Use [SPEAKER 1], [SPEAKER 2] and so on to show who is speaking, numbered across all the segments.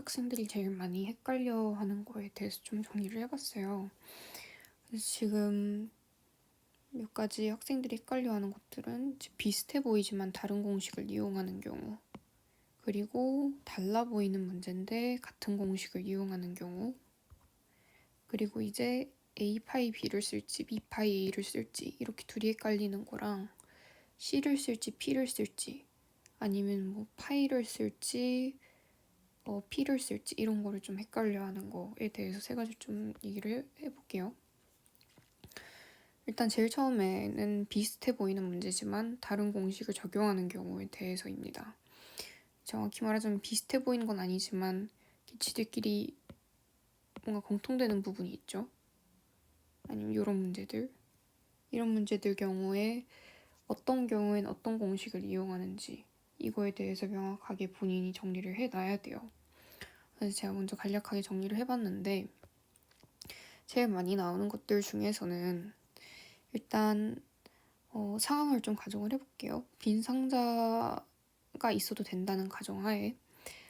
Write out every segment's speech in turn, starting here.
[SPEAKER 1] 학생들이 제일 많이 헷갈려하는 거에 대해서 좀 정리를 해봤어요. 그래서 지금 몇 가지 학생들이 헷갈려하는 것들은 비슷해 보이지만 다른 공식을 이용하는 경우, 그리고 달라 보이는 문제인데 같은 공식을 이용하는 경우, 그리고 이제 A파이 B를 쓸지 B파이 A를 쓸지 이렇게 둘이 헷갈리는 거랑 C를 쓸지 P를 쓸지 아니면 뭐 파이를 쓸지 P를 쓸지 이런 거를 좀 헷갈려하는 거에 대해서 세 가지 좀 얘기를 해볼게요. 일단 제일 처음에는 비슷해 보이는 문제지만 다른 공식을 적용하는 경우에 대해서입니다. 정확히 말하자면 비슷해 보이는 건 아니지만 지들끼리 뭔가 공통되는 부분이 있죠. 아니면 이런 문제들 경우에 어떤 경우엔 어떤 공식을 이용하는지 이거에 대해서 명확하게 본인이 정리를 해놔야 돼요. 그래서 제가 먼저 간략하게 정리를 해봤는데 제일 많이 나오는 것들 중에서는 일단 상황을 좀 가정을 해볼게요. 빈 상자가 있어도 된다는 가정하에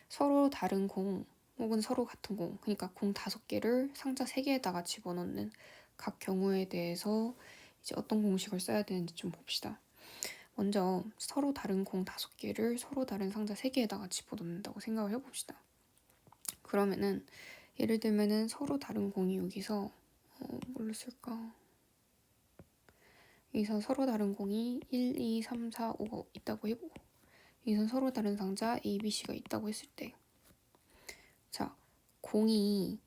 [SPEAKER 1] 서로 다른 공 혹은 서로 같은 공, 그러니까 공 5개를 상자 3개에다가 집어넣는 각 경우에 대해서 이제 어떤 공식을 써야 되는지 좀 봅시다. 먼저 서로 다른 공 5개를 서로 다른 상자 3개에다가 집어넣는다고 생각을 해봅시다. 그러면은 예를 들면은 서로 다른 공이 여기서 뭘로 쓸까? 여기서 서로 다른 공이 1, 2, 3, 4, 5가 있다고 해보고 여기서 서로 다른 상자 A, B, C가 있다고 했을 때 자, 공이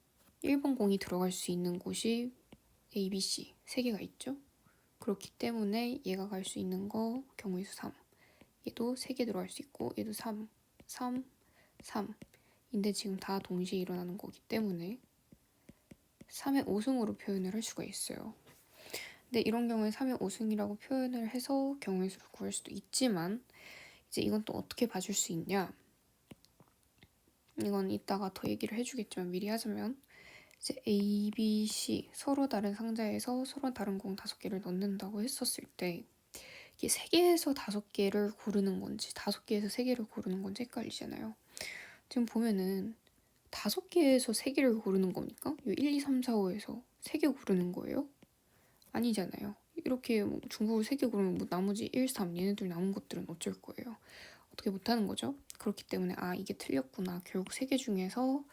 [SPEAKER 1] 1번 공이 들어갈 수 있는 곳이 A, B, C 3개가 있죠? 그렇기 때문에 얘가 갈 수 있는 거 경우의 수 3. 얘도 3개 들어갈 수 있고 얘도 3, 3, 3 인데 지금 다 동시에 일어나는 거기 때문에 3의 5승으로 표현을 할 수가 있어요. 근데 이런 경우에 3의 5승이라고 표현을 해서 경우의 수를 구할 수도 있지만 이제 이건 또 어떻게 봐줄 수 있냐? 이건 이따가 더 얘기를 해주겠지만 미리 하자면 이제 A, B, C 서로 다른 상자에서 서로 다른 공 5개를 넣는다고 했었을 때 이게 3개에서 5개를 고르는 건지 5개에서 3개를 고르는 건지 헷갈리잖아요. 지금 보면은 5개에서 3개를 고르는 겁니까? 1, 2, 3, 4, 5에서 3개 고르는 거예요? 아니잖아요. 이렇게 뭐 중국을 3개 고르면 뭐 나머지 1, 3 얘네들 남은 것들은 어쩔 거예요. 어떻게 못하는 거죠? 그렇기 때문에 이게 틀렸구나. 결국 3개 중에서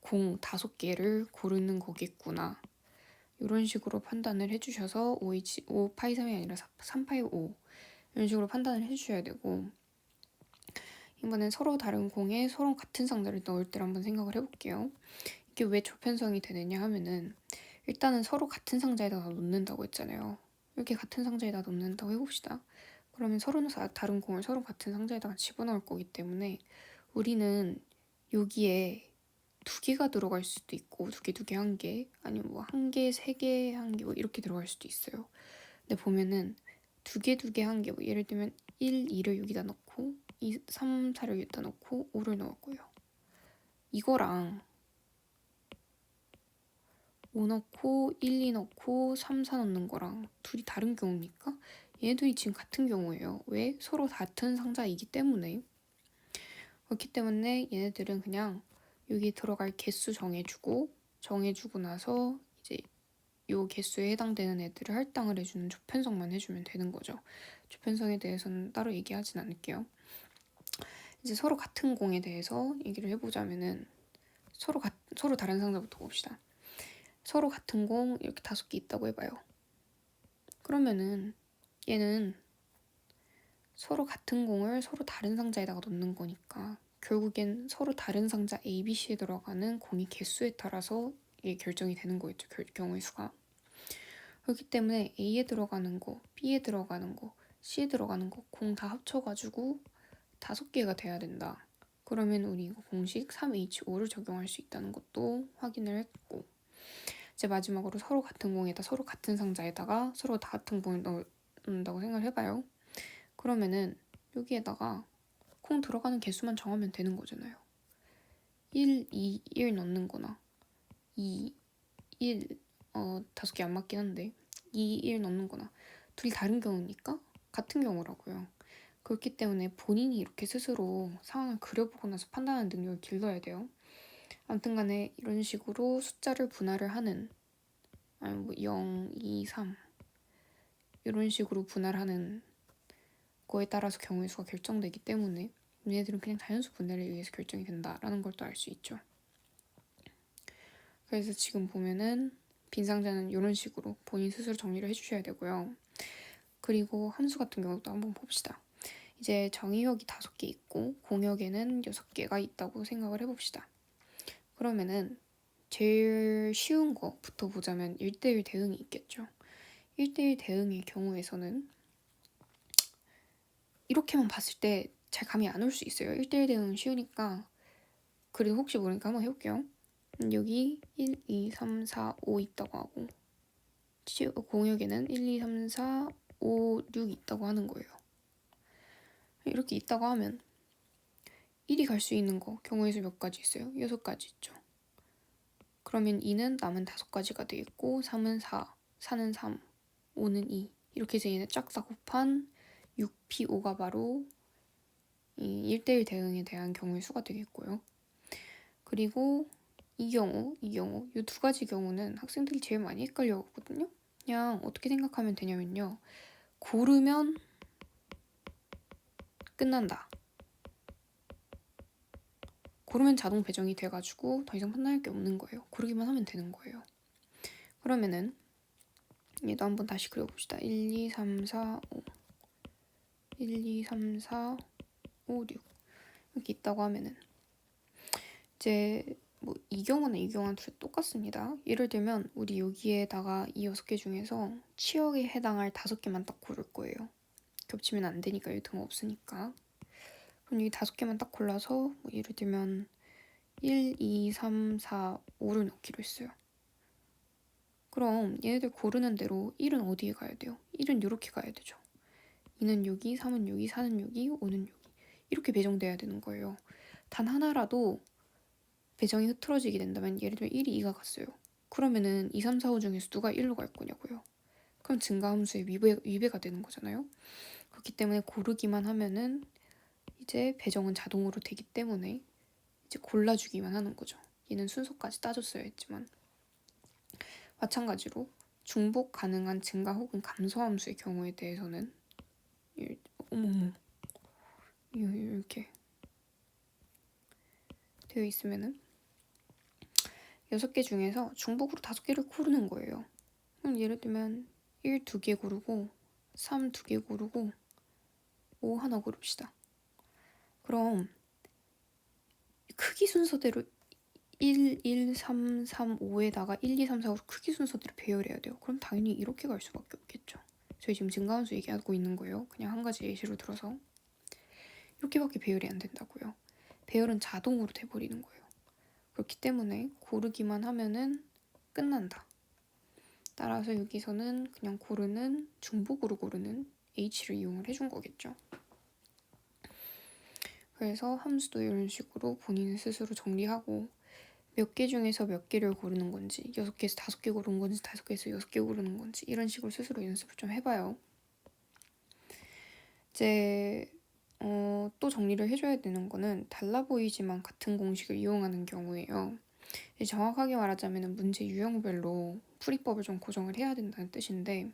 [SPEAKER 1] 공 5개를 고르는 거겠구나. 이런 식으로 판단을 해주셔서 5 파이 3이 아니라 3 파이 5 이런 식으로 판단을 해주셔야 되고 이번엔 서로 다른 공에 서로 같은 상자를 넣을 때를 한번 생각을 해볼게요. 이게 왜 조편성이 되느냐 하면은 일단은 서로 같은 상자에다가 놓는다고 했잖아요. 이렇게 같은 상자에다 놓는다고 해봅시다. 그러면 서로 다른 공을 서로 같은 상자에다가 집어넣을 거기 때문에 우리는 여기에 2개가 들어갈 수도 있고 2개, 2개, 1개 아니면 뭐 1개, 3개, 1개 뭐 이렇게 들어갈 수도 있어요. 근데 보면은 2개, 2개, 1개 뭐 예를 들면 1, 2를 여기다 넣고 2, 3, 4를 여기다 넣고 5를 넣을 거예요. 이거랑 5 넣고 1, 2 넣고 3, 4 넣는 거랑 둘이 다른 경우입니까? 얘네들이 지금 같은 경우예요. 왜? 서로 같은 상자이기 때문에. 그렇기 때문에 얘네들은 그냥 여기 들어갈 개수 정해주고 나서 이제 요 개수에 해당되는 애들을 할당을 해주는 조편성만 해주면 되는 거죠. 조편성에 대해서는 따로 얘기하진 않을게요. 이제 서로 같은 공에 대해서 얘기를 해보자면은 서로 다른 상자부터 봅시다. 서로 같은 공 이렇게 5개 있다고 해봐요. 그러면은 얘는 서로 같은 공을 서로 다른 상자에다가 넣는 거니까 결국엔 서로 다른 상자 A, B, C에 들어가는 공이 개수에 따라서 이게 결정이 되는 거겠죠. 경우의 수가. 그렇기 때문에 A에 들어가는 거, B에 들어가는 거, C에 들어가는 거 공 다 합쳐가지고 5개가 돼야 된다. 그러면 우리 이거 공식 3H5를 적용할 수 있다는 것도 확인을 했고 이제 마지막으로 서로 같은 공에다 서로 같은 상자에다가 서로 다 같은 공을 넣는다고 생각을 해봐요. 그러면은 여기에다가 콩 들어가는 개수만 정하면 되는 거잖아요. 1, 2, 1 넣는 거나 2, 1 5개 안 맞긴 한데 2, 1 넣는 거나 둘이 다른 경우니까 같은 경우라고요. 그렇기 때문에 본인이 이렇게 스스로 상황을 그려보고 나서 판단하는 능력을 길러야 돼요. 아무튼 간에 이런 식으로 숫자를 분할을 하는, 아니 뭐 0, 2, 3 이런 식으로 분할하는 거에 따라서 경우의 수가 결정되기 때문에 얘네들은 그냥 자연수 분해에 의해서 결정이 된다라는 걸 또 알 수 있죠. 그래서 지금 보면은 빈상자는 이런 식으로 본인 스스로 정리를 해주셔야 되고요. 그리고 함수 같은 경우도 한번 봅시다. 이제 정의역이 5개 있고 공역에는 6개가 있다고 생각을 해봅시다. 그러면은 제일 쉬운 거부터 보자면 1대1 대응이 있겠죠. 1대1 대응의 경우에서는 이렇게만 봤을 때 잘 감이 안 올 수 있어요. 1대1 대응은 쉬우니까 그래도 혹시 모르니까 한번 해볼게요. 여기 1, 2, 3, 4, 5 있다고 하고 공역에는 1, 2, 3, 4, 5, 6 있다고 하는 거예요. 이렇게 있다고 하면 1이 갈 수 있는 거 경우의 수 몇 가지 있어요? 6가지 있죠. 그러면 2는 남은 5가지가 되겠고 3은 4, 4는 3, 5는 2 이렇게 해서 얘네 쫙 다 곱한 6P5가 바로 이 1대1 대응에 대한 경우의 수가 되겠고요. 그리고 이 이 2가지 경우는 학생들이 제일 많이 헷갈려 하거든요. 그냥 어떻게 생각하면 되냐면요. 고르면 끝난다. 고르면 자동 배정이 돼가지고 더 이상 판단할 게 없는 거예요. 고르기만 하면 되는 거예요. 그러면은 얘도 한번 다시 그려봅시다. 1, 2, 3, 4, 5 1, 2, 3, 4, 5, 6 이렇게 있다고 하면은 이제 뭐 이 경우나 이 경우는 둘 똑같습니다. 예를 들면 우리 여기에다가 이 6개 중에서 치역에 해당할 5개만 딱 고를 거예요. 겹치면 안 되니까 여기 등 없으니까. 그럼 여기 5개만 딱 골라서 뭐 예를 들면 1, 2, 3, 4, 5를 넣기로 했어요. 그럼 얘네들 고르는 대로 1은 어디에 가야 돼요? 1은 이렇게 가야 되죠. 2는 여기, 3은 여기, 4는 여기, 5는 여기 이렇게 배정돼야 되는 거예요. 단 하나라도 배정이 흐트러지게 된다면 예를 들면 1이 2가 갔어요. 그러면은 2, 3, 4, 5 중에서 누가 1로 갈 거냐고요. 그럼 증가함수의 위배가 되는 거잖아요. 그렇기 때문에 고르기만 하면은 이제 배정은 자동으로 되기 때문에 이제 골라주기만 하는 거죠. 얘는 순서까지 따졌어야 했지만 마찬가지로 중복 가능한 증가 혹은 감소 함수의 경우에 대해서는 어머머 이렇게 되어 있으면은 6개 중에서 중복으로 5개를 고르는 거예요. 그럼 예를 들면 1 2개 고르고 3 2개 고르고 5 하나 고릅시다. 그럼 크기 순서대로 1, 1, 3, 3, 5에다가 1, 2, 3, 4, 5 크기 순서대로 배열해야 돼요. 그럼 당연히 이렇게 갈 수밖에 없겠죠. 저희 지금 증가함수 얘기하고 있는 거예요. 그냥 한 가지 예시로 들어서 이렇게밖에 배열이 안 된다고요. 배열은 자동으로 돼버리는 거예요. 그렇기 때문에 고르기만 하면은 끝난다. 따라서 여기서는 그냥 고르는 중복으로 고르는 H를 이용을 해준 거겠죠. 그래서 함수도 이런 식으로 본인 스스로 정리하고 몇 개 중에서 몇 개를 고르는 건지 6개에서 5개 고르는 건지 5개에서 6개 고르는 건지 이런 식으로 스스로 연습을 좀 해봐요. 이제 또 정리를 해줘야 되는 거는 달라 보이지만 같은 공식을 이용하는 경우예요. 정확하게 말하자면 문제 유형별로 풀이법을 좀 고정을 해야 된다는 뜻인데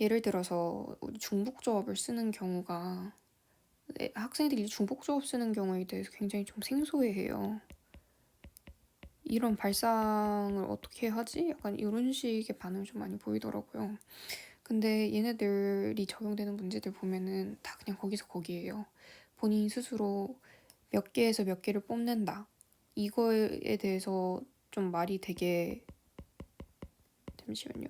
[SPEAKER 1] 예를 들어서 우리 중복조합을 쓰는 경우가 학생들이 중복조합 쓰는 경우에 대해서 굉장히 좀 생소해해요. 이런 발상을 어떻게 하지? 약간 이런 식의 반응을 좀 많이 보이더라고요. 근데 얘네들이 적용되는 문제들 보면은 다 그냥 거기서 거기에요. 본인 스스로 몇 개에서 몇 개를 뽑는다. 이거에 대해서 좀 말이 되게 잠시만요.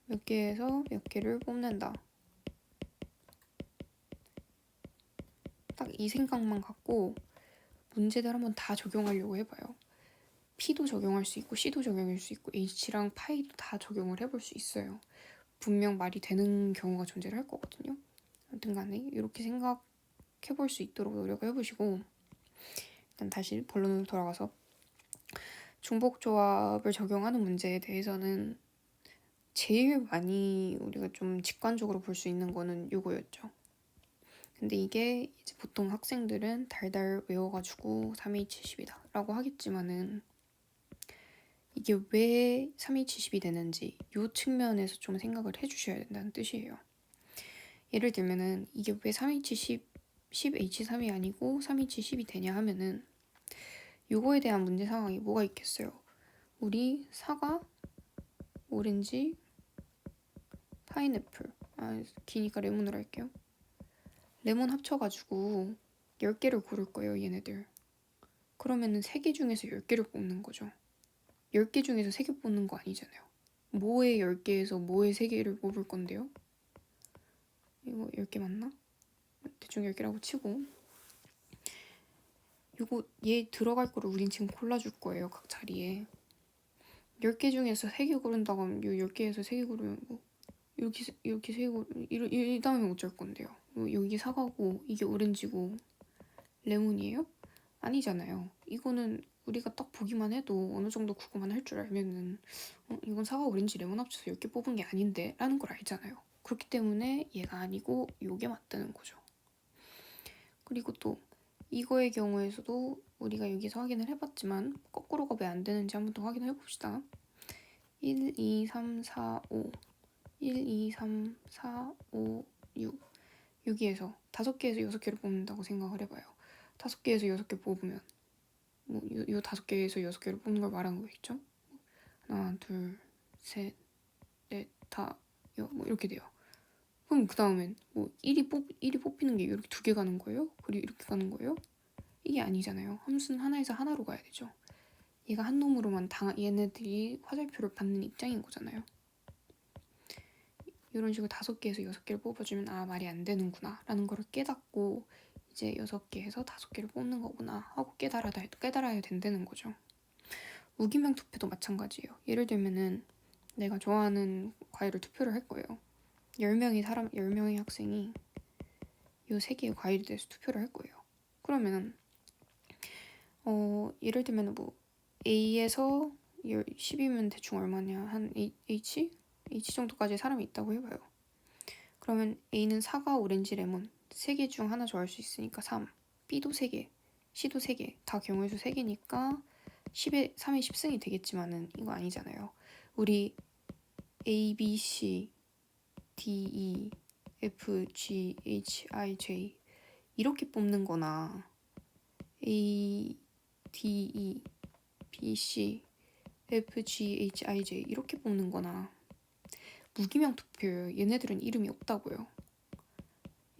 [SPEAKER 1] 몇 개에서 몇 개를 뽑는다. 딱 이 생각만 갖고 문제들 한번 다 적용하려고 해봐요. P도 적용할 수 있고 C도 적용할 수 있고 H랑 파이도 다 적용을 해볼 수 있어요. 분명 말이 되는 경우가 존재를 할 거거든요. 아무튼 간에 이렇게 생각해볼 수 있도록 노력을 해보시고 일단 다시 본론으로 돌아가서 중복조합을 적용하는 문제에 대해서는 제일 많이 우리가 좀 직관적으로 볼 수 있는 거는 이거였죠. 근데 이게 이제 보통 학생들은 달달 외워가지고 3H10이다 라고 하겠지만은 이게 왜 3H10이 되는지 이 측면에서 좀 생각을 해주셔야 된다는 뜻이에요. 예를 들면은 이게 왜 3H10, 10H3이 아니고 3H10이 되냐 하면은 요거에 대한 문제 상황이 뭐가 있겠어요? 우리 사과, 오렌지, 파인애플, 기니까 레몬으로 할게요. 레몬 합쳐가지고 10개를 고를 거예요, 얘네들. 그러면은 3개 중에서 10개를 뽑는 거죠. 10개 중에서 3개 뽑는 거 아니잖아요. 뭐의 10개에서 뭐의 3개를 뽑을 건데요? 이거 10개 맞나? 대충 10개라고 치고 요거 얘 들어갈 거를 우린 지금 골라줄 거예요, 각 자리에. 10개 중에서 3개 고른다고 하면 요 10개에서 3개 고르면 뭐 이렇게 3개 고르 이 다음에 어쩔 건데요? 여기 사과고 이게 오렌지고 레몬이에요? 아니잖아요. 이거는 우리가 딱 보기만 해도 어느 정도 구분만 할 줄 알면은 이건 사과, 오렌지, 레몬 합쳐서 10개 뽑은 게 아닌데 라는 걸 알잖아요. 그렇기 때문에 얘가 아니고 요게 맞다는 거죠. 그리고 또 이거의 경우에서도 우리가 여기서 확인을 해봤지만 거꾸로가 왜 안 되는지 한번 더 확인을 해봅시다. 1, 2, 3, 4, 5 1, 2, 3, 4, 5, 6 여기에서 5개에서 6개를 뽑는다고 생각을 해봐요. 5개에서 6개 뽑으면 요 5개에서 6개를 뽑는 걸 말하는 거겠죠? 하나, 둘, 셋, 넷, 다, 뭐 이렇게 돼요. 그럼 그 다음엔 뭐 1이 뽑히는 게 이렇게 2개 가는 거예요? 그리고 이렇게 가는 거예요? 이게 아니잖아요. 함수는 하나에서 하나로 가야 되죠. 얘가 한 놈으로만 얘네들이 화살표를 받는 입장인 거잖아요. 이런 식으로 5개에서 6개를 뽑아주면 말이 안 되는구나 라는 걸 깨닫고 이제 6개에서 5개를 뽑는 거구나 하고 깨달아야 된다는 거죠. 무기명 투표도 마찬가지예요. 예를 들면은 내가 좋아하는 과일을 투표를 할 거예요. 10명의 학생이 이 3개의 과일에 대해서 투표를 할 거예요. 그러면 예를 들면 뭐 A에서 10이면 대충 얼마냐 한 H? H 정도까지 사람이 있다고 해봐요. 그러면 A는 사과, 오렌지, 레몬 3개 중 하나 좋아할 수 있으니까 3, B도 3개, C도 3개, 다 경우의 수 3개니까 10에 3의 10승이 되겠지만은 이거 아니잖아요. 우리 A, B, C, D, E, F, G, H, I, J 이렇게 뽑는 거나 A, D, E, B, C, F, G, H, I, J 이렇게 뽑는 거나 무기명 투표예요. 얘네들은 이름이 없다고요.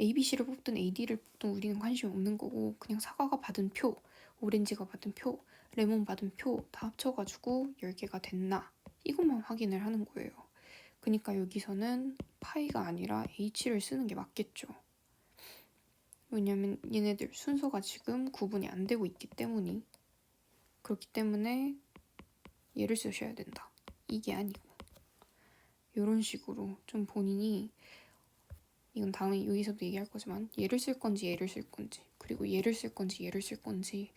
[SPEAKER 1] ABC를 뽑든 AD를 뽑든 우리는 관심이 없는 거고 그냥 사과가 받은 표, 오렌지가 받은 표, 레몬 받은 표 다 합쳐가지고 10개가 됐나 이것만 확인을 하는 거예요. 그러니까 여기서는 파이가 아니라 H를 쓰는 게 맞겠죠. 왜냐면 얘네들 순서가 지금 구분이 안 되고 있기 때문이 그렇기 때문에 얘를 쓰셔야 된다. 이게 아니고 이런 식으로 좀 본인이 이건 다음에 여기서도 얘기할 거지만 얘를 쓸 건지 얘를 쓸 건지 그리고 얘를 쓸 건지 얘를 쓸 건지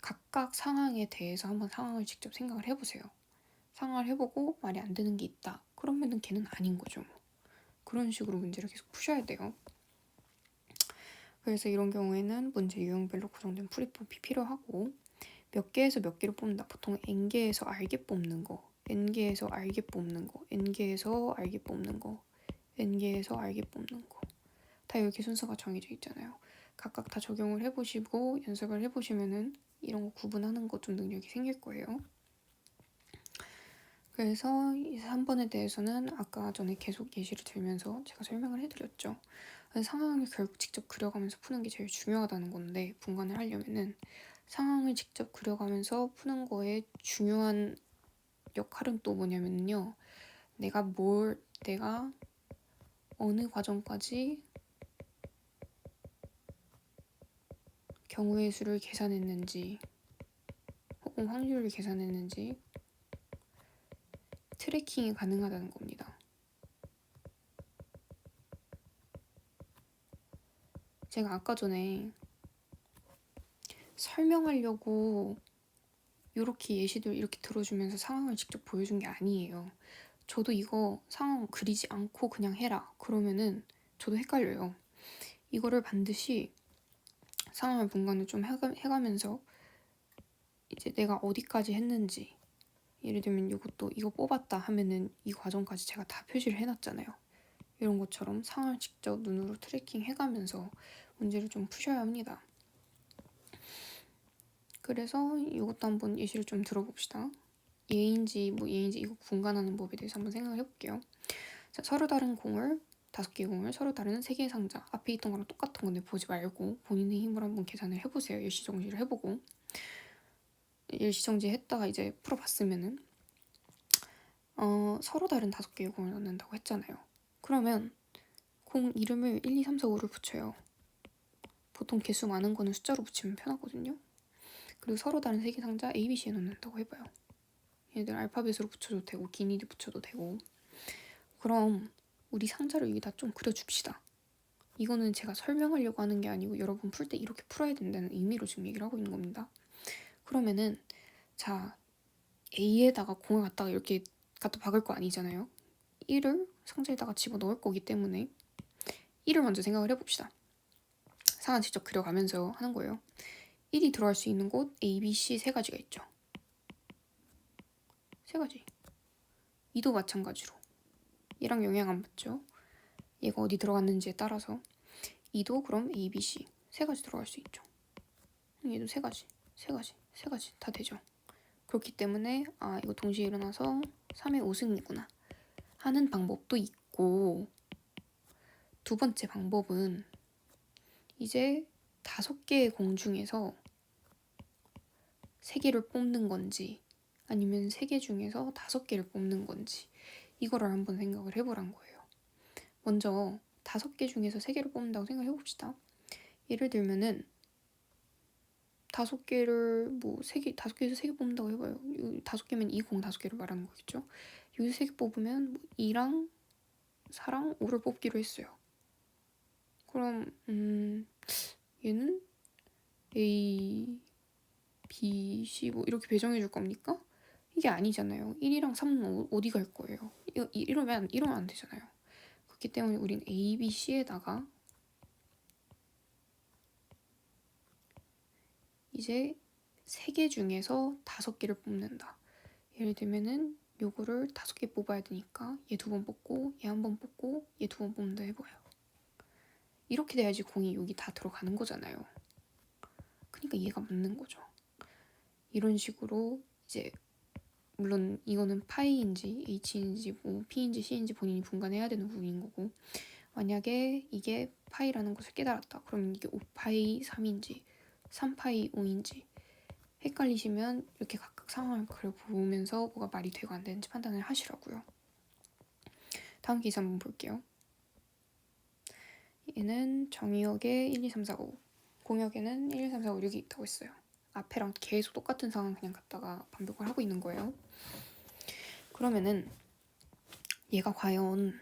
[SPEAKER 1] 각각 상황에 대해서 한번 상황을 직접 생각을 해보세요. 상황을 해보고 말이 안 되는 게 있다. 그러면은 걔는 아닌 거죠. 그런 식으로 문제를 계속 푸셔야 돼요. 그래서 이런 경우에는 문제 유형별로 구성된 풀이법이 필요하고 몇 개에서 몇 개를 뽑는다. 보통 n개에서 r개 뽑는 거, n개에서 r개 뽑는 거, n개에서 r개 뽑는 거, n개에서 r개 뽑는 거. 다 이렇게 순서가 정해져 있잖아요. 각각 다 적용을 해보시고 연습을 해보시면은 이런 거 구분하는 거 좀 능력이 생길 거예요. 그래서 이 3번에 대해서는 아까 전에 계속 예시를 들면서 제가 설명을 해드렸죠. 상황을 결국 직접 그려가면서 푸는 게 제일 중요하다는 건데 분간을 하려면은 상황을 직접 그려가면서 푸는 거에 중요한 역할은 또 뭐냐면요. 내가 어느 과정까지 경우의 수를 계산했는지 혹은 확률을 계산했는지 트래킹이 가능하다는 겁니다. 제가 아까 전에 설명하려고 이렇게 예시들 이렇게 들어주면서 상황을 직접 보여준 게 아니에요. 저도 이거 상황 그리지 않고 그냥 해라. 그러면은 저도 헷갈려요. 이거를 반드시 상황을 분간을 좀 해가면서 이제 내가 어디까지 했는지, 예를 들면 이거 뽑았다 하면은 이 과정까지 제가 다 표시를 해놨잖아요. 이런 것처럼 상황을 직접 눈으로 트래킹 해가면서 문제를 좀 푸셔야 합니다. 그래서 이것도 한번 예시를 좀 들어봅시다. 예인지 이거 분간하는 법에 대해서 한번 생각을 해볼게요. 자, 서로 다른 공을 5개의 공을 서로 다른 3개의 상자, 앞에 있던 거랑 똑같은 건데 보지 말고 본인의 힘으로 한번 계산을 해보세요. 일시정지를 해보고, 일시정지 했다가 이제 풀어봤으면은 서로 다른 5개의 공을 넣는다고 했잖아요. 그러면 공 이름을 1, 2, 3, 4, 5를 붙여요. 보통 개수 많은 거는 숫자로 붙이면 편하거든요. 그리고 서로 다른 3개 상자 A, B, C에 넣는다고 해봐요. 얘들 알파벳으로 붙여도 되고 기니도 붙여도 되고. 그럼 우리 상자를 여기다 좀 그려줍시다. 이거는 제가 설명하려고 하는 게 아니고 여러분 풀 때 이렇게 풀어야 된다는 의미로 지금 얘기를 하고 있는 겁니다. 그러면은 자, A에다가 공을 갖다가 이렇게 갖다 박을 거 아니잖아요. 1을 상자에다가 집어넣을 거기 때문에 1을 먼저 생각을 해봅시다. 상황 직접 그려가면서 하는 거예요. 1이 들어갈 수 있는 곳 A, B, C 3가지가 있죠. 3가지. 2도 마찬가지로. 얘랑 영향 안 받죠. 얘가 어디 들어갔는지에 따라서 2도 그럼 A, B, C 3가지 들어갈 수 있죠. 얘도 3가지 다 되죠. 그렇기 때문에 이거 동시에 일어나서 3의 5승이구나 하는 방법도 있고, 두 번째 방법은 이제 5개의 공 중에서 3개를 뽑는 건지 아니면 3개 중에서 5개를 뽑는 건지 이거를 한번 생각을 해보란 거예요. 먼저 5개 중에서 3개를 뽑는다고 생각해봅시다. 예를 들면은 5개를 5개에서 3개 뽑는다고 해봐요. 5개면 이 공 5개를 말하는 거겠죠. 여기서 3개 뽑으면 2랑 4랑 5를 뽑기로 했어요. 그럼 얘는 A, B, C 이렇게 배정해 줄 겁니까? 이게 아니잖아요. 1이랑 3은 어디 갈 거예요? 이러면 안 되잖아요. 그렇기 때문에 우린 A, B, C에다가 이제 3개 중에서 5개를 뽑는다. 예를 들면은 요거를 5개 뽑아야 되니까 얘 2번 뽑고 얘 1번 뽑고 얘 2번 뽑는다 해봐요. 이렇게 돼야지 공이 여기 다 들어가는 거잖아요. 그러니까 얘가 맞는 거죠. 이런 식으로 이제 물론 이거는 파이인지 H인지 P인지 C인지 본인이 분간해야 되는 부분인 거고, 만약에 이게 파이라는 것을 깨달았다. 그럼 이게 5파이 3인지 3파이 5인지 헷갈리시면 이렇게 각각 상황을 그려보면서 뭐가 말이 되고 안 되는지 판단을 하시라고요. 다음 케이스 한번 볼게요. 얘는 정의역에 1, 2, 3, 4, 5, 공역에는 1, 2, 3, 4, 5, 6이 있다고 했어요. 앞에랑 계속 똑같은 상황 그냥 갖다가 반복을 하고 있는 거예요. 그러면은 얘가 과연,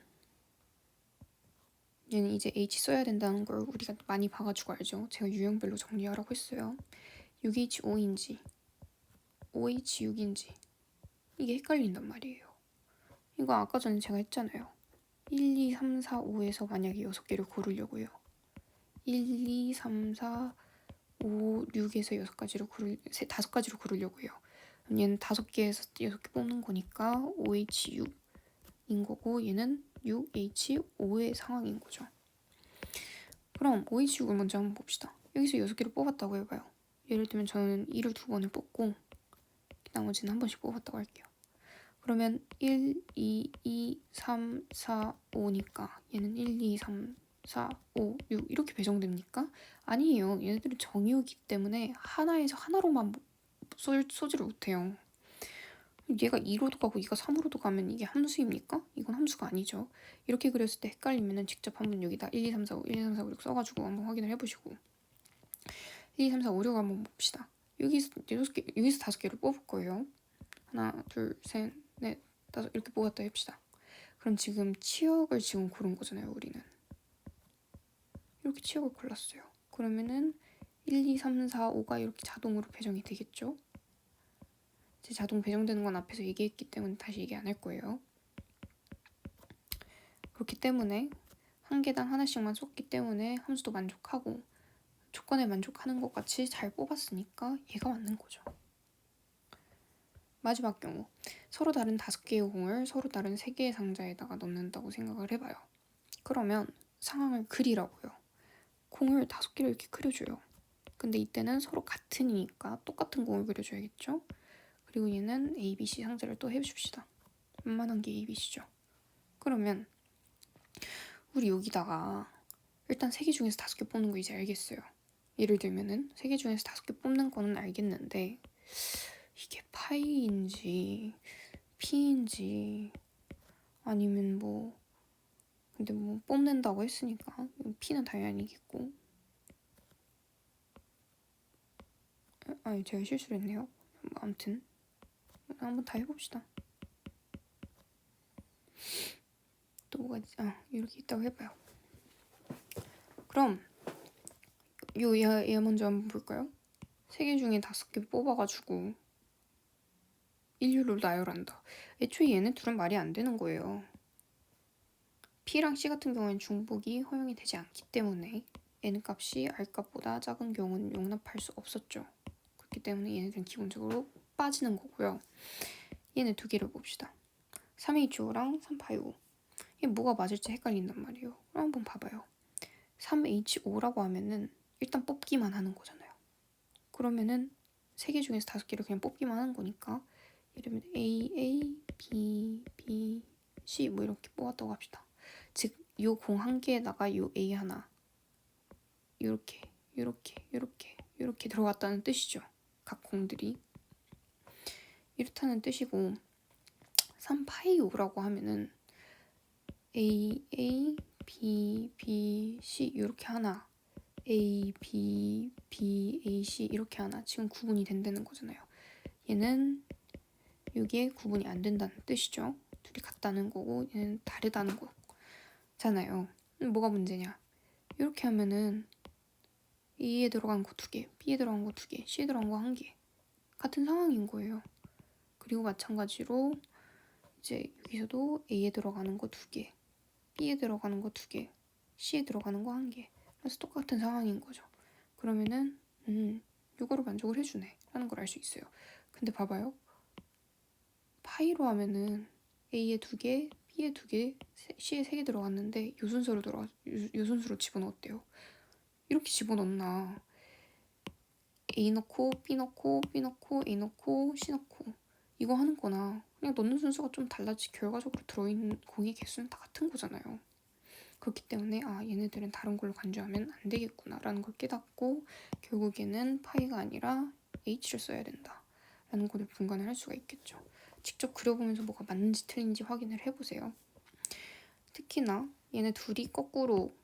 [SPEAKER 1] 얘는 이제 H 써야 된다는 걸 우리가 많이 봐가지고 알죠. 제가 유형별로 정리하라고 했어요. 6H5인지 5H6인지 이게 헷갈린단 말이에요. 이거 아까 전에 제가 했잖아요. 1, 2, 3, 4, 5에서 만약에 6개를 고르려고요. 1, 2, 3, 4, 5, 6에서 5가지로 고르려고요. 그럼 얘는 5개에서 6개 뽑는 거니까 5H6인 거고, 얘는 6H5의 상황인 거죠. 그럼 5H6을 먼저 한번 봅시다. 여기서 6개를 뽑았다고 해봐요. 예를 들면 저는 1을 2번을 뽑고 나머지는 한 번씩 뽑았다고 할게요. 그러면 1, 2, 2, 3, 4, 5니까 얘는 1, 2, 3, 4, 5, 6 이렇게 배정됩니까? 아니에요. 얘네들은 정의역이기 때문에 하나에서 하나로만 쏘지를 못해요. 얘가 2로도 가고 얘가 3으로도 가면 이게 함수입니까? 이건 함수가 아니죠. 이렇게 그렸을 때 헷갈리면 직접 한번 여기다 1, 2, 3, 4, 5, 1, 2, 3, 4, 5, 6 써가지고 한번 확인을 해보시고 1, 2, 3, 4, 5, 6 한번 봅시다. 여기서 5개를 뽑을 거예요. 하나, 둘, 셋, 넷, 5 이렇게 뽑았다 해봅시다. 그럼 지금 치역을 지금 고른 거잖아요, 우리는. 이렇게 치역을 골랐어요. 그러면은 1, 2, 3, 4, 5가 이렇게 자동으로 배정이 되겠죠? 제 자동 배정되는 건 앞에서 얘기했기 때문에 다시 얘기 안 할 거예요. 그렇기 때문에 한 개당 하나씩만 썼기 때문에 함수도 만족하고 조건에 만족하는 것 같이 잘 뽑았으니까 얘가 맞는 거죠. 마지막 경우, 서로 다른 5개의 공을 서로 다른 3개의 상자에다가 넣는다고 생각을 해봐요. 그러면 상황을 그리라고요. 공을 5개를 이렇게 그려줘요. 근데 이때는 서로 같으니까 똑같은 공을 그려줘야겠죠? 그리고 얘는 A, B, C 상자를 또 해줍시다. 웬만한 게 A, B, C죠. 그러면 우리 여기다가 일단 3개 중에서 5개 뽑는 거 이제 알겠어요. 예를 들면은 3개 중에서 5개 뽑는 거는 알겠는데 이게 파이인지 P인지 아니면 뭐 근데 뭐 뽑는다고 했으니까 P는 당연히 이겠고 아니 제가 실수를 했네요. 아무튼 한번 다 해봅시다. 또 뭐가 있지? 이렇게 있다고 해봐요. 그럼 얘 먼저 한번 볼까요? 3개 중에 5개 뽑아가지고 일률로 나열한다. 애초에 얘네 둘은 말이 안 되는 거예요. P랑 C 같은 경우에는 중복이 허용이 되지 않기 때문에 N 값이 R 값보다 작은 경우는 용납할 수 없었죠. 그렇기 때문에 얘네들은 기본적으로 빠지는 거고요. 얘네 2개를 봅시다. 3H5랑 3파이5. 이게 뭐가 맞을지 헷갈린단 말이에요. 그럼 한번 봐봐요. 3H5라고 하면은 일단 뽑기만 하는 거잖아요. 그러면은 3개 중에서 5개를 그냥 뽑기만 하는 거니까 예를 들면 A, B, B, C 뭐 이렇게 뽑았다고 합시다. 즉, 요 공 한 개에다가 요 A 하나 요렇게 들어갔다는 뜻이죠. 각 공들이. 이렇다는 뜻이고 3파이5라고 하면은 A, B, B, C 이렇게 하나 A, B, B, A, C 이렇게 하나 지금 구분이 된다는 거잖아요. 얘는 이게 구분이 안 된다는 뜻이죠. 둘이 같다는 거고 얘는 다르다는 거잖아요. 뭐가 문제냐? 이렇게 하면은 A에 들어간 거 2개, B에 들어간 거 2개, C에 들어간 거 1개 같은 상황인 거예요. 그리고 마찬가지로 이제 여기서도 A에 들어가는 거 2개, B에 들어가는 거 2개, C에 들어가는 거 1개. 그래서 똑같은 상황인 거죠. 그러면은 요거로 만족을 해주네 라는 걸 알 수 있어요. 근데 봐봐요. 파이로 하면은 A에 2개, B에 2개, C에 3개 들어갔는데 요 순서로 집어넣었대요. 이렇게 집어넣나? A 넣고 B 넣고 B 넣고 A 넣고 C 넣고 이거 하는 거나 그냥 넣는 순서가 좀 달라지 결과적으로 들어있는 공의 개수는 다 같은 거잖아요. 그렇기 때문에 얘네들은 다른 걸로 간주하면 안 되겠구나 라는 걸 깨닫고 결국에는 파이가 아니라 H를 써야 된다 라는 거를 분간을 할 수가 있겠죠. 직접 그려보면서 뭐가 맞는지 틀린지 확인을 해보세요. 특히나 얘네 둘이 거꾸로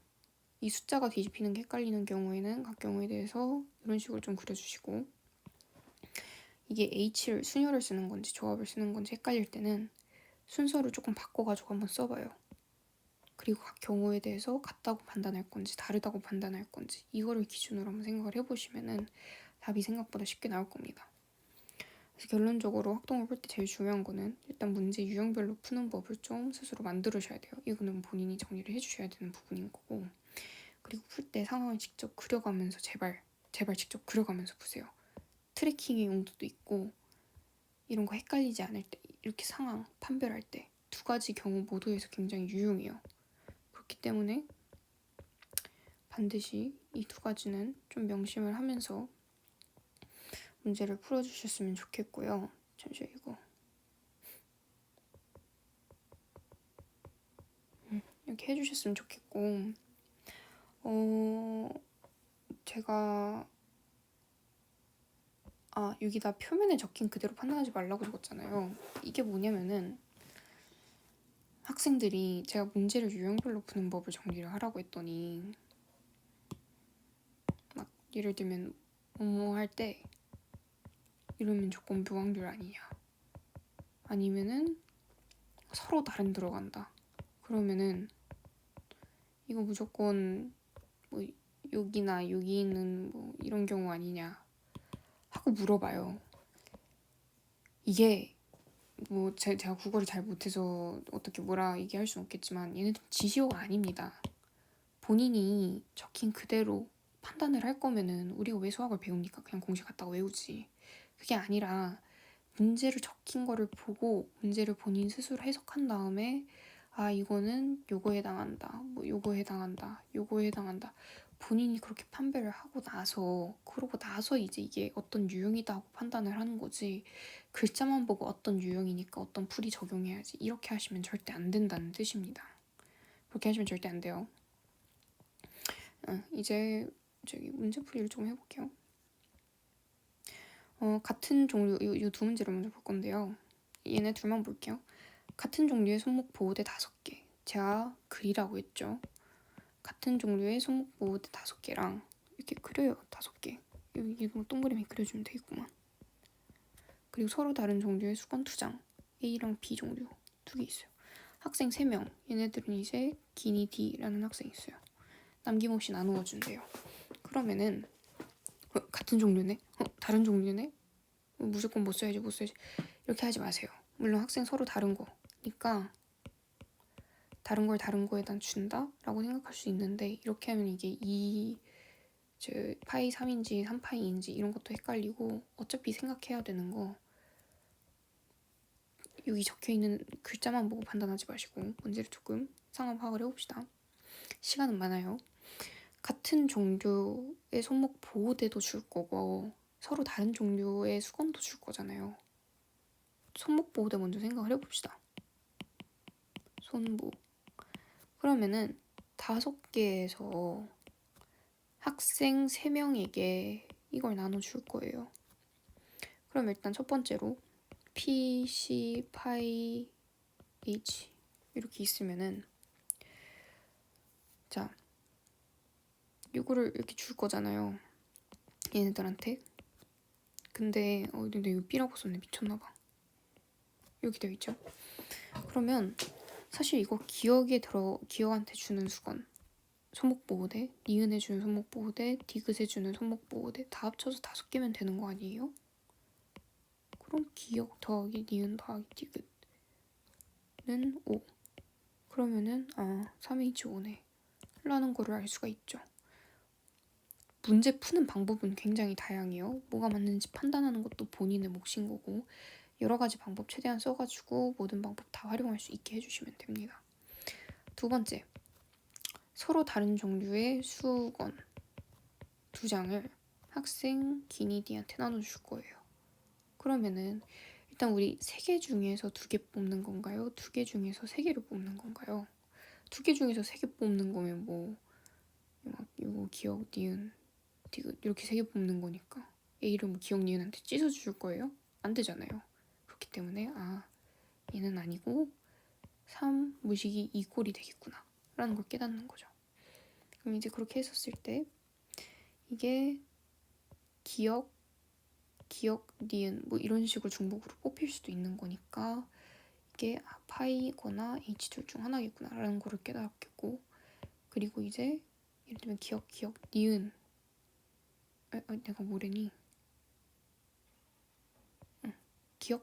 [SPEAKER 1] 이 숫자가 뒤집히는 게 헷갈리는 경우에는 각 경우에 대해서 이런 식으로 좀 그려주시고 이게 H를 순열을 쓰는 건지 조합을 쓰는 건지 헷갈릴 때는 순서를 조금 바꿔가지고 한번 써봐요. 그리고 각 경우에 대해서 같다고 판단할 건지 다르다고 판단할 건지 이거를 기준으로 한번 생각을 해보시면은 답이 생각보다 쉽게 나올 겁니다. 그래서 결론적으로 확동을 풀 때 제일 중요한 거는 일단 문제 유형별로 푸는 법을 좀 스스로 만들으셔야 돼요. 이거는 본인이 정리를 해주셔야 되는 부분인 거고 그리고 풀 때 상황을 직접 그려가면서 제발 직접 그려가면서 푸세요. 트래킹의 용도도 있고 이런 거 헷갈리지 않을 때 이렇게 상황 판별할 때 2가지 경우 모두에서 굉장히 유용해요. 그렇기 때문에 반드시 이 2가지는 좀 명심을 하면서 문제를 풀어주셨으면 좋겠고요. 잠시만 이거 이렇게 해주셨으면 좋겠고 제가 여기다 표면에 적힌 그대로 판단하지 말라고 적었잖아요. 이게 뭐냐면은 학생들이 제가 문제를 유형별로 푸는 법을 정리를 하라고 했더니 막 예를 들면 뭐뭐 할 때 이러면 조건부 확률 아니냐 아니면은 서로 다른 들어간다 그러면은 이거 무조건 뭐 여기나 여기 있는 뭐 이런 경우 아니냐 하고 물어봐요. 이게 뭐 제가 국어를 잘 못해서 어떻게 뭐라 얘기할 수는 없겠지만 얘네들 지시어가 아닙니다. 본인이 적힌 그대로 판단을 할 거면은 우리가 왜 수학을 배웁니까? 그냥 공식 갖다가 외우지. 그게 아니라 문제를 적힌 거를 보고 문제를 본인 스스로 해석한 다음에 아 이거는 요거에 해당한다, 뭐 요거에 해당한다, 요거에 해당한다. 본인이 그렇게 판별을 하고 나서 그러고 나서 이제 이게 어떤 유형이다 하고 판단을 하는 거지. 글자만 보고 어떤 유형이니까 어떤 풀이 적용해야지 이렇게 하시면 절대 안 된다는 뜻입니다. 그렇게 하시면 절대 안 돼요. 이제 저기 문제풀이를 좀 해볼게요. 같은 종류 이 두 문제를 먼저 볼 건데요. 얘네 둘만 볼게요. 같은 종류의 손목 보호대 5개. 제가 그리라고 했죠. 같은 종류의 손목 보호대 5개랑 이렇게 그려요. 5개. 이거 동그라미 그려주면 되겠구만. 그리고 서로 다른 종류의 수건 2장. A랑 B 종류 2개 있어요. 학생 3명. 얘네들은 이제 기니 D라는 학생이 있어요. 남김없이 나누어 준대요. 그러면은 같은 종류네? 다른 종류네? 무조건 못 써야지. 이렇게 하지 마세요. 물론 학생 서로 다른 거니까 다른 걸 다른 거에다 준다? 라고 생각할 수 있는데 이렇게 하면 이게 파이 3인지 3파이인지 이런 것도 헷갈리고 어차피 생각해야 되는 거 여기 적혀있는 글자만 보고 판단하지 마시고 문제를 조금 상황 파악을 해봅시다. 시간은 많아요. 같은 종류의 손목 보호대도 줄 거고 서로 다른 종류의 수건도 줄 거잖아요. 손목 보호대 먼저 생각을 해봅시다. 손목. 그러면은 5개에서 학생 3명에게 이걸 나눠줄 거예요. 그럼 일단 첫 번째로 P, C, 파이, H 이렇게 있으면은 자 이거를 이렇게 줄 거잖아요. 얘네들한테. 근데 이거 B라고 썼네. 미쳤나봐. 이렇게 되어 있죠. 그러면 사실 이거 기억한테 주는 수건 손목 보호대, 니은해 주는 손목 보호대, 디귿해 주는 손목 보호대 다 합쳐서 5개면 되는 거 아니에요? 그럼 기억 더하기 니은 더하기 디귿은 5. 그러면은 3H5네 라는 거를 알 수가 있죠. 문제 푸는 방법은 굉장히 다양해요. 뭐가 맞는지 판단하는 것도 본인의 몫인 거고 여러 가지 방법 최대한 써가지고 모든 방법 다 활용할 수 있게 해주시면 됩니다. 두 번째, 서로 다른 종류의 수건 2장을 학생 기니디한테 나눠줄 거예요. 그러면은 일단 우리 3개 중에서 2개 뽑는 건가요? 2개 중에서 3개를 뽑는 건가요? 2개 중에서 3개 뽑는 거면 이거 기억, 니은, 디귿 이렇게 3개 뽑는 거니까 A를 기억, 니은한테 찢어줄 거예요? 안 되잖아요. 그렇기 때문에 얘는 아니고 3 무식이 2꼴이 되겠구나 라는 걸 깨닫는 거죠. 그럼 이제 그렇게 했었을 때 이게 기억, 니은 뭐 이런 식으로 중복으로 뽑힐 수도 있는 거니까 이게 파이거나 H 둘 중 하나겠구나 라는 거를 깨닫겠고 그리고 이제 예를 들면 기억, 니은 내가 뭐래니?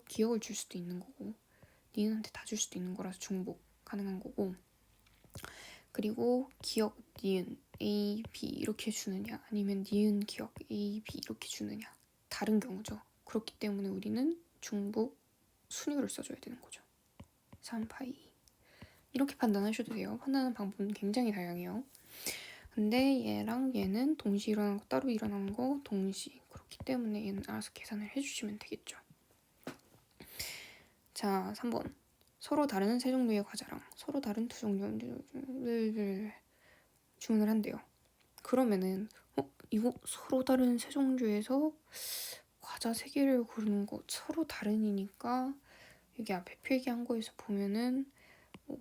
[SPEAKER 1] 기억을 줄 수도 있는 거고 니은한테 다 줄 수도 있는 거라서 중복 가능한 거고 그리고 기억, 니은, A, B 이렇게 주느냐 아니면 니은, 기억, A, B 이렇게 주느냐 다른 경우죠. 그렇기 때문에 우리는 중복 순위를 써줘야 되는 거죠. 3파이 이렇게 판단하셔도 돼요. 판단하는 방법은 굉장히 다양해요. 근데 얘랑 얘는 동시에 일어나는 거 따로 일어나는 거 동시 그렇기 때문에 얘는 알아서 계산을 해주시면 되겠죠. 자 3번 서로 다른 3종류의 과자랑 서로 다른 2종류를 주문을 한대요. 그러면은 이거 서로 다른 3종류에서 과자 3개를 고르는 거 서로 다른이니까 여기 앞에 필기한 거에서 보면은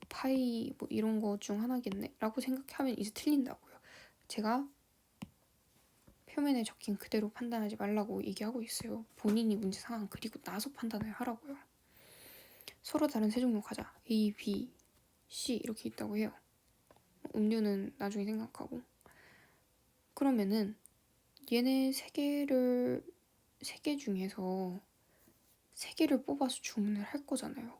[SPEAKER 1] 파이 이런 거 중 하나겠네 라고 생각하면 이제 틀린다고요. 제가 표면에 적힌 그대로 판단하지 말라고 얘기하고 있어요. 본인이 문제 상황 그리고 나서 판단을 하라고요. 서로 다른 3종류 과자 A, B, C 이렇게 있다고 해요. 음료는 나중에 생각하고 그러면은 얘네 3개 중에서 3개를 뽑아서 주문을 할 거잖아요.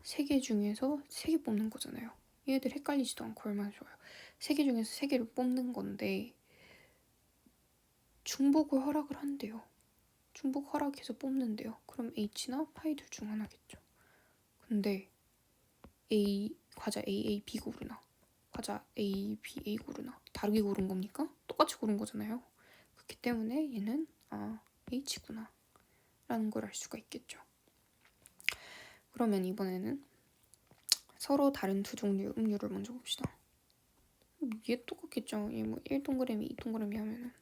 [SPEAKER 1] 3개 중에서 3개 뽑는 거잖아요. 얘들 헷갈리지도 않고 얼마나 좋아요. 세 개 중에서 세 개를 뽑는 건데 중복을 허락을 한대요. 중복 허락해서 뽑는데요. 그럼 H나 파이 둘 중 하나겠죠. 근데 과자 A B 고르나 과자 A B A 고르나 다르게 고른 겁니까? 똑같이 고른 거잖아요. 그렇기 때문에 얘는 H구나 라는 걸 알 수가 있겠죠. 그러면 이번에는 서로 다른 두 종류의 음료를 먼저 봅시다. 얘 똑같겠죠. 얘 뭐 1동그라미 2동그라미 하면은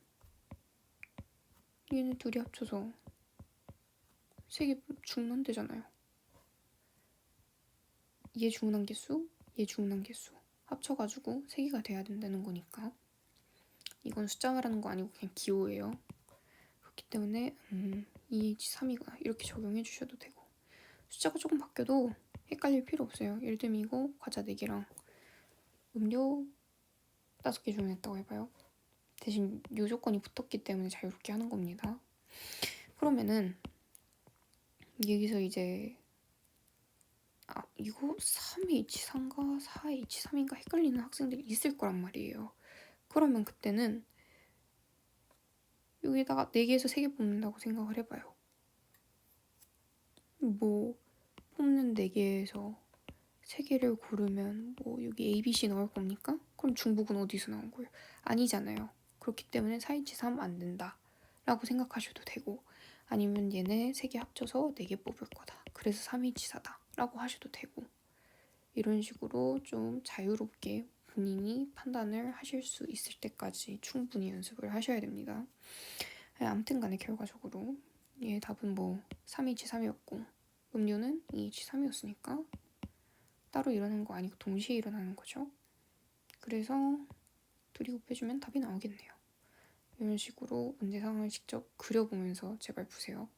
[SPEAKER 1] 얘네 둘이 합쳐서 세 개 주문한 대잖아요. 얘 주문한 개수, 얘 주문한 개수 합쳐가지고 세 개가 돼야 된다는 거니까 이건 숫자 말하는 거 아니고 그냥 기호예요. 그렇기 때문에 2H3이구나 이렇게 적용해 주셔도 되고 숫자가 조금 바뀌어도 헷갈릴 필요 없어요. 예를 들면 이거 과자 4개랑 음료 5개 주문했다고 해봐요. 대신 요 조건이 붙었기 때문에 자유롭게 하는 겁니다. 그러면은 여기서 이제 이거 3H3인가 4H3인가 헷갈리는 학생들이 있을 거란 말이에요. 그러면 그때는 여기다가 4개에서 3개 뽑는다고 생각을 해봐요. 뭐 뽑는 4개에서 3개를 고르면 뭐 여기 A, B, C 나올 겁니까? 그럼 중복은 어디서 나온 거예요? 아니잖아요. 그렇기 때문에 4H3 안 된다 라고 생각하셔도 되고 아니면 얘네 3개 합쳐서 4개 뽑을 거다. 그래서 3H4다 라고 하셔도 되고 이런 식으로 좀 자유롭게 본인이 판단을 하실 수 있을 때까지 충분히 연습을 하셔야 됩니다. 아무튼 간에 결과적으로 얘 답은 뭐 3H3이었고 음료는 2H3이었으니까 따로 일어나는 거 아니고 동시에 일어나는 거죠. 그래서 둘이 곱해주면 답이 나오겠네요. 이런 식으로 문제 상황을 직접 그려보면서 제발 푸세요.